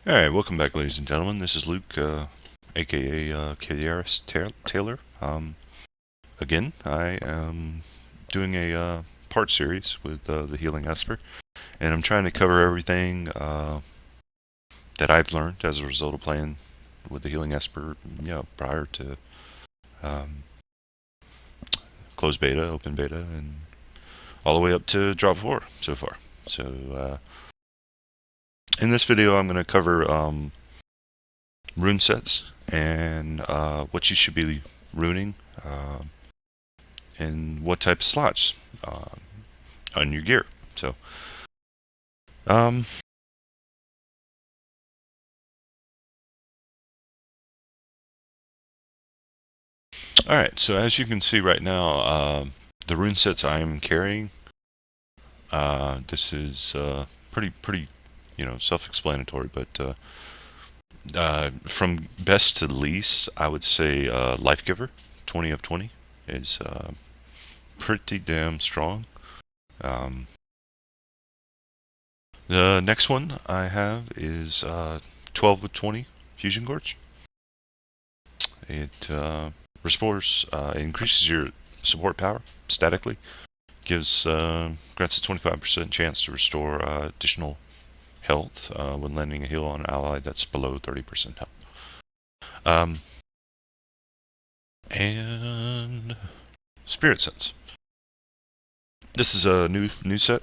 Alright, welcome back, ladies and gentlemen. This is Luke, aka KDRS Taylor. Again, I am doing a part series with the Healing Esper, and I'm trying to cover everything that I've learned as a result of playing with the Healing Esper, prior to um, closed beta, open beta, and all the way up to drop 4 so far. So, in this video, I'm going to cover rune sets and what you should be runing and what type of slots on your gear. So, um, alright, so as you can see right now, the rune sets I am carrying, this is pretty, self-explanatory, but from best to least, I would say Life Giver, 20 of 20, is pretty damn strong. The next one I have is 12 of 20, Fusion Gorge. It restores, increases your support power statically. Grants a 25% chance to restore additional health when landing a heal on an ally that's below 30% health. And Spirit Sense. This is a new set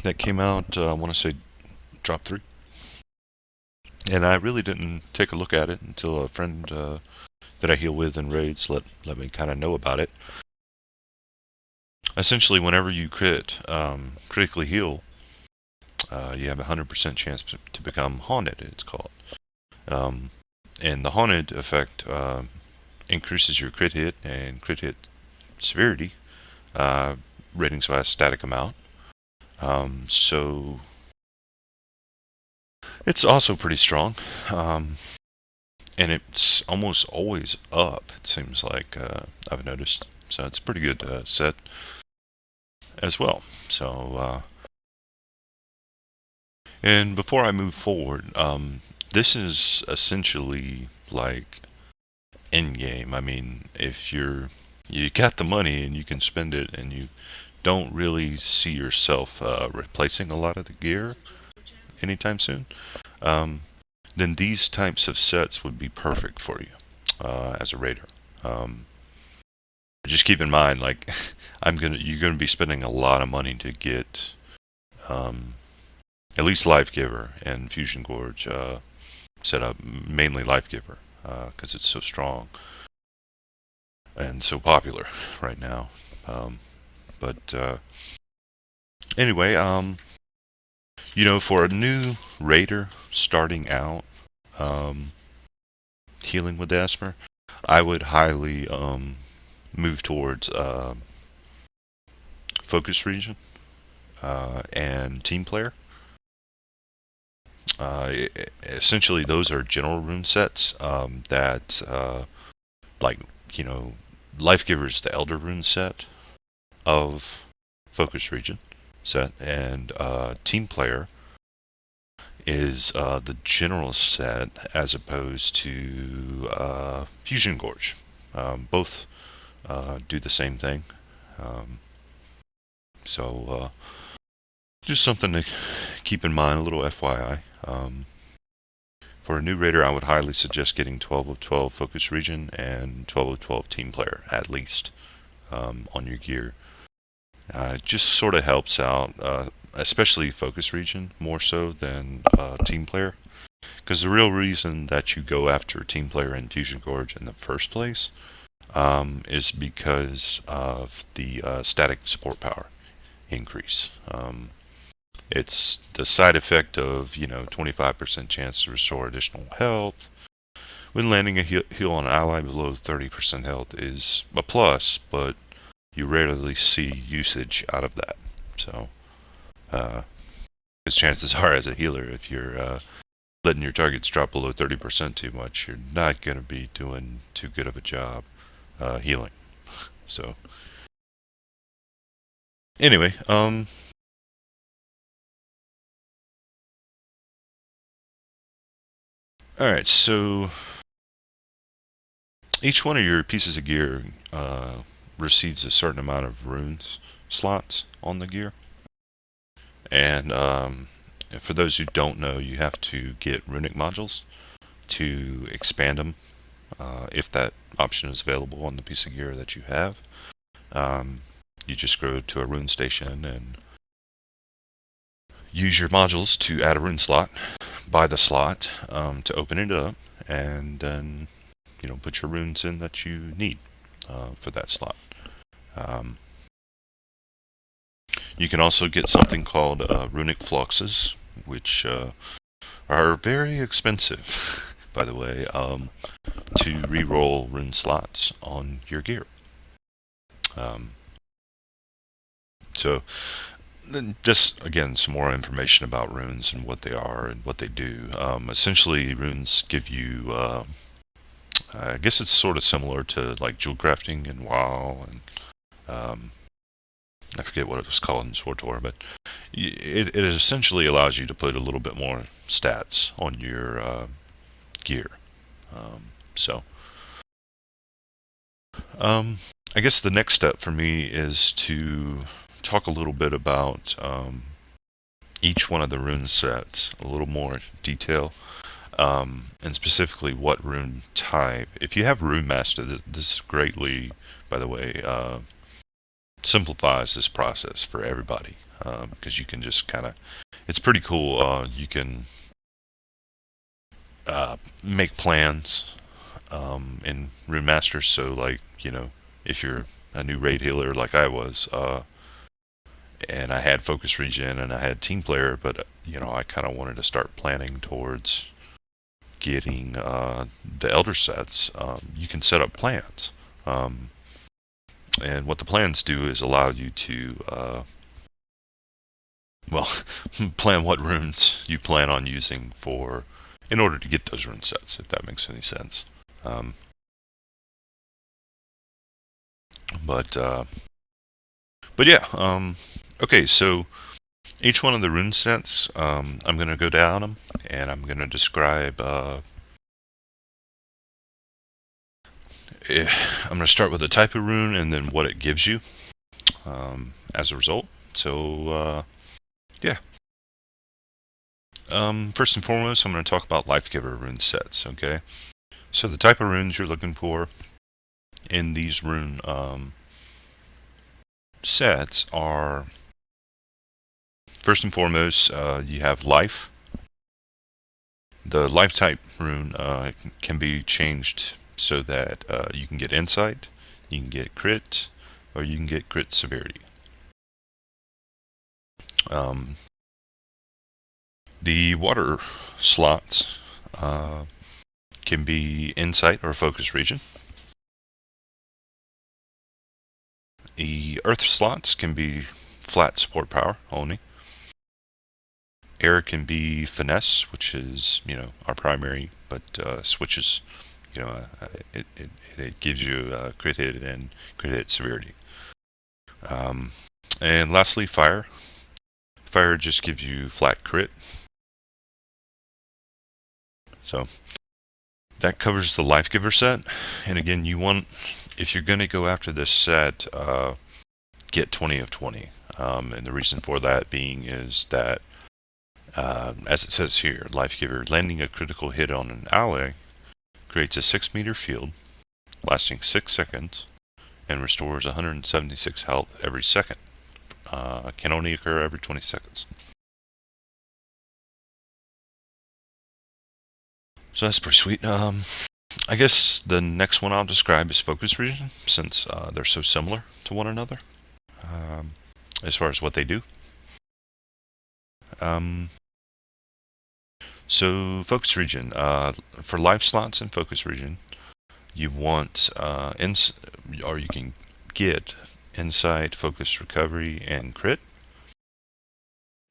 that came out. I want to say drop 3, and I really didn't take a look at it until a friend that I heal with in raids let me kind of know about it. Essentially, whenever you critically heal, you have a 100% chance to become haunted, it's called. And the haunted effect increases your crit hit and crit hit severity ratings by a static amount. So it's also pretty strong. And it's almost always up, it seems like, I've noticed. So it's a pretty good set as well. So, and before I move forward, this is essentially like endgame. I mean, if you got the money and you can spend it, and you don't really see yourself replacing a lot of the gear anytime soon, then these types of sets would be perfect for you as a raider. Just keep in mind, like, you're gonna be spending a lot of money to get at least Life Giver and Fusion Gorge set up, mainly Life Giver, because it's so strong and so popular right now. But anyway, for a new raider starting out, healing with Esper, I would highly move towards Focus Region and Team Player. Essentially, those are general rune sets that, like, Life Giver is the Elder Rune set of Focus Region set, and Team Player is the general set as opposed to Fusion Gorge. Both do the same thing. So just something to keep in mind, a little FYI. For a new raider, I would highly suggest getting 12 of 12 Focus Region and 12 of 12 Team Player, at least, on your gear. It just sort of helps out, especially Focus Region, more so than Team Player. Because the real reason that you go after Team Player and Fusion Gorge in the first place is because of the static support power increase. It's the side effect of, 25% chance to restore additional health. When landing a heal on an ally below 30% health is a plus, but you rarely see usage out of that. So, because chances are, as a healer, if you're letting your targets drop below 30% too much, you're not going to be doing too good of a job healing. So, anyway, Alright, so each one of your pieces of gear receives a certain amount of runes slots on the gear. And for those who don't know, you have to get runic modules to expand them if that option is available on the piece of gear that you have. You just go to a rune station and use your modules to add a rune slot, buy the slot to open it up, and then put your runes in that you need for that slot. You can also get something called runic fluxes, which are very expensive, by the way, to re-roll rune slots on your gear. So just again some more information about runes and what they are and what they do. Essentially, runes give you I guess it's sort of similar to like jewel crafting in WoW, and I forget what it was called in SWTOR, but it essentially allows you to put a little bit more stats on your gear. So I guess the next step for me is to talk a little bit about each one of the rune sets, a little more detail, and specifically what rune type. If you have Rune Master, this greatly, by the way, simplifies this process for everybody, because you can just kind of, it's pretty cool. You can make plans in Rune Master. So, like, if you're a new raid healer like I was, and I had focus regen and I had team player, but I kind of wanted to start planning towards getting the elder sets. You can set up plans, and what the plans do is allow you to plan what runes you plan on using in order to get those rune sets, if that makes any sense. But yeah, okay, so each one of the rune sets, I'm going to go down them, and I'm going to describe, I'm going to start with the type of rune and then what it gives you as a result. So, yeah. First and foremost, I'm going to talk about Life Giver rune sets, okay? So the type of runes you're looking for in these rune sets are, first and foremost, you have Life. The Life type rune can be changed so that you can get Insight, you can get Crit, or you can get Crit Severity. The water slots can be Insight or Focus Region. The earth slots can be flat support power only. Air can be finesse, which is our primary, but switches. It gives you crit hit and crit hit severity. And lastly, fire. Fire just gives you flat crit. So that covers the Life Giver set. And again, if you're going to go after this set, get 20 of 20. And the reason for that being is that, as it says here, Life Giver, landing a critical hit on an ally creates a 6-meter field lasting 6 seconds and restores 176 health every second. Can only occur every 20 seconds. So that's pretty sweet. I guess the next one I'll describe is Focus Region, since they're so similar to one another as far as what they do. So Focus Region, for life slots in Focus Region, you want or you can get Insight, Focus Recovery, and Crit.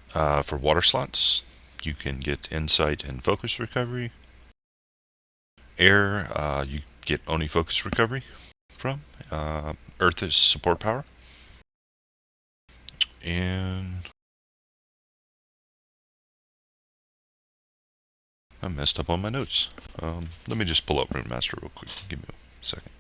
For water slots, you can get Insight and Focus Recovery. Air, you get only Focus Recovery from. Earth is support power. And I messed up on my notes. Let me just pull up Rune Master real quick. Give me a second.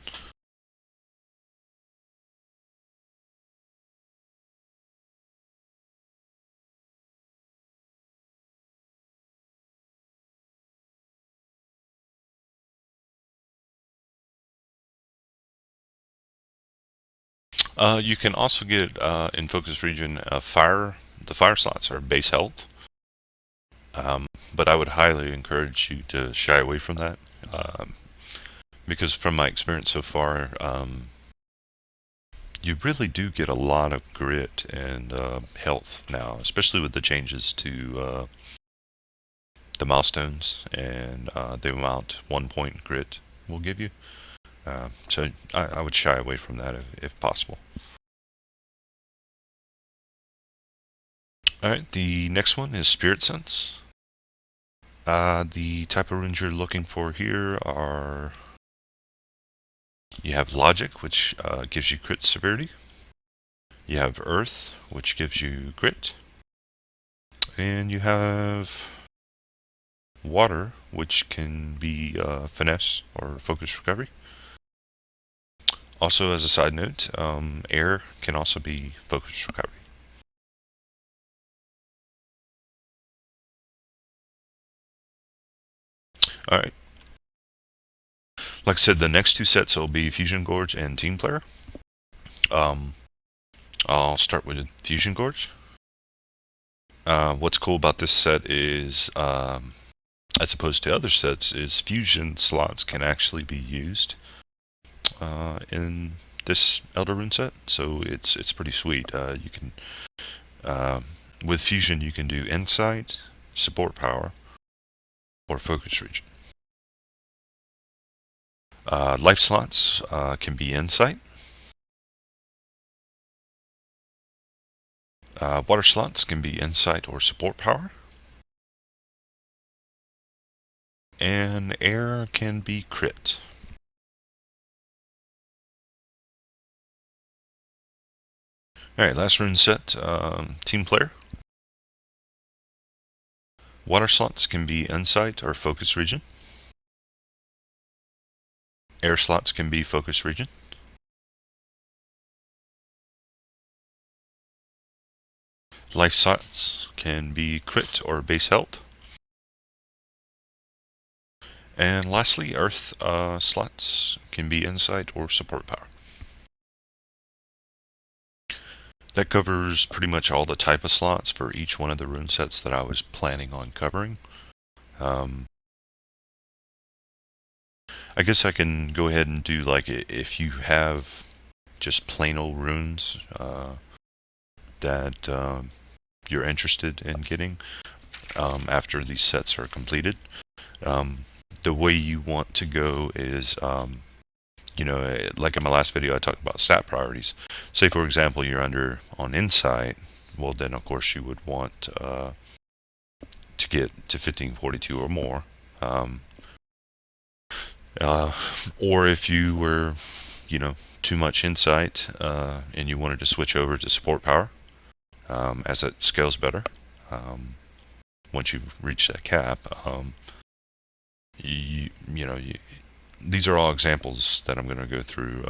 You can also get in Focus Region the fire slots are base health, but I would highly encourage you to shy away from that because from my experience so far, you really do get a lot of grit and health now, especially with the changes to the milestones and the amount 1 point grit will give you. So I would shy away from that if possible. Alright, the next one is Spirit Sense. The type of runes you're looking for here are... You have Logic, which gives you crit severity. You have Earth, which gives you crit. And you have Water, which can be Finesse or Focus Recovery. Also, as a side note, Air can also be Focus Recovery. Alright. Like I said, the next two sets will be Fusion Gorge and Team Player. I'll start with Fusion Gorge. What's cool about this set is, as opposed to other sets, is fusion slots can actually be used in this Elder Rune set, so it's pretty sweet. You can with fusion you can do Insight, Support Power, or Focus Region. Life slots can be Insight. Water slots can be Insight or Support Power. And Air can be Crit. Alright, last rune set, Team Player. Water slots can be Insight or Focus Region. Air slots can be Focus Region. Life slots can be Crit or Base Health. And lastly, Earth slots can be Insight or Support Power. That covers pretty much all the type of slots for each one of the rune sets that I was planning on covering. I guess I can go ahead and do, like, if you have just plain old runes that you're interested in getting after these sets are completed. The way you want to go is, like in my last video, I talked about stat priorities. Say, for example, you're on Insight. Well, then, of course, you would want to get to 1542 or more. Or if you were, too much Insight and you wanted to switch over to Support Power, as it scales better, once you've reached that cap, these are all examples that I'm going to go through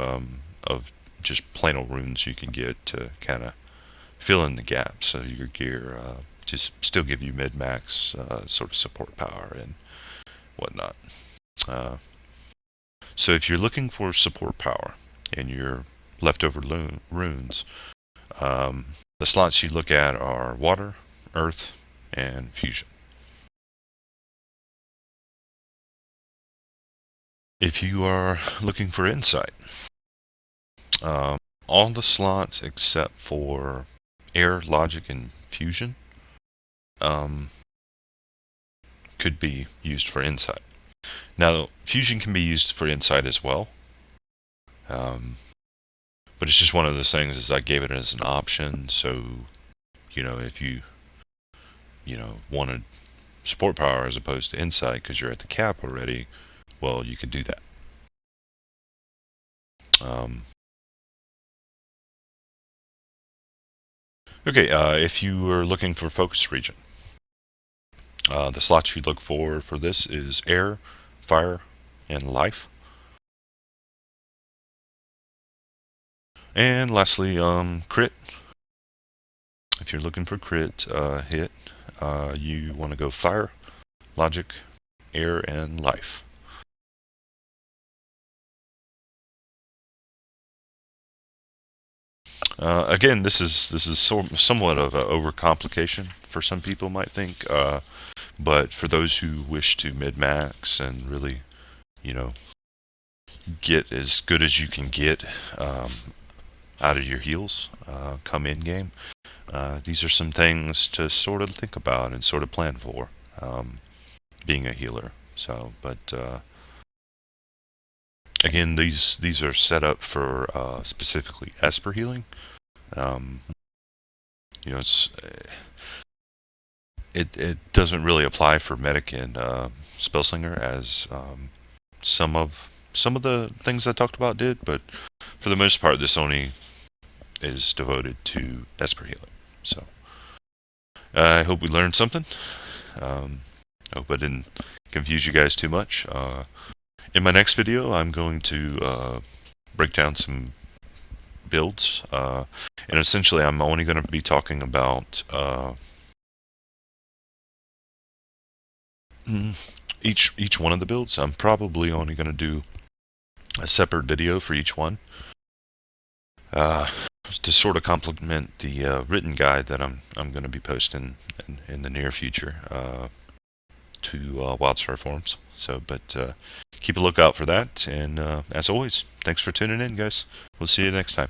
of just plain old runes you can get to kind of fill in the gaps so your gear just still give you mid-max sort of support power and whatnot. So if you're looking for support power in your leftover runes, the slots you look at are Water, Earth, and Fusion. If you are looking for Insight, all the slots except for Air, Logic, and Fusion could be used for Insight. Now, Fusion can be used for Insight as well, but it's just one of those things is I gave it as an option, so, if you, wanted support power as opposed to Insight because you're at the cap already, well, you could do that. Okay, if you were looking for Focus Region, The slots you look for this is air, fire, and life. And lastly, crit. If you're looking for crit hit, you want to go fire, logic, air, and life. Again, this is somewhat of an overcomplication for some people might think, but for those who wish to mid-max and really, you know, get as good as you can get out of your heals come in game, these are some things to sort of think about and sort of plan for being a healer. So, but again, these are set up for specifically Esper healing. Um, you know, it doesn't really apply for medic and spellslinger as some of the things I talked about did, but for the most part, this only is devoted to Esper healing. So I hope we learned something. I hope I didn't confuse you guys too much. In my next video, I'm going to break down some builds, and essentially I'm only going to be talking about each one of the builds. I'm probably only going to do a separate video for each one to sort of complement the written guide that I'm going to be posting in the near future to Wildstar forums. So, but keep a lookout for that. And as always, thanks for tuning in, guys. We'll see you next time.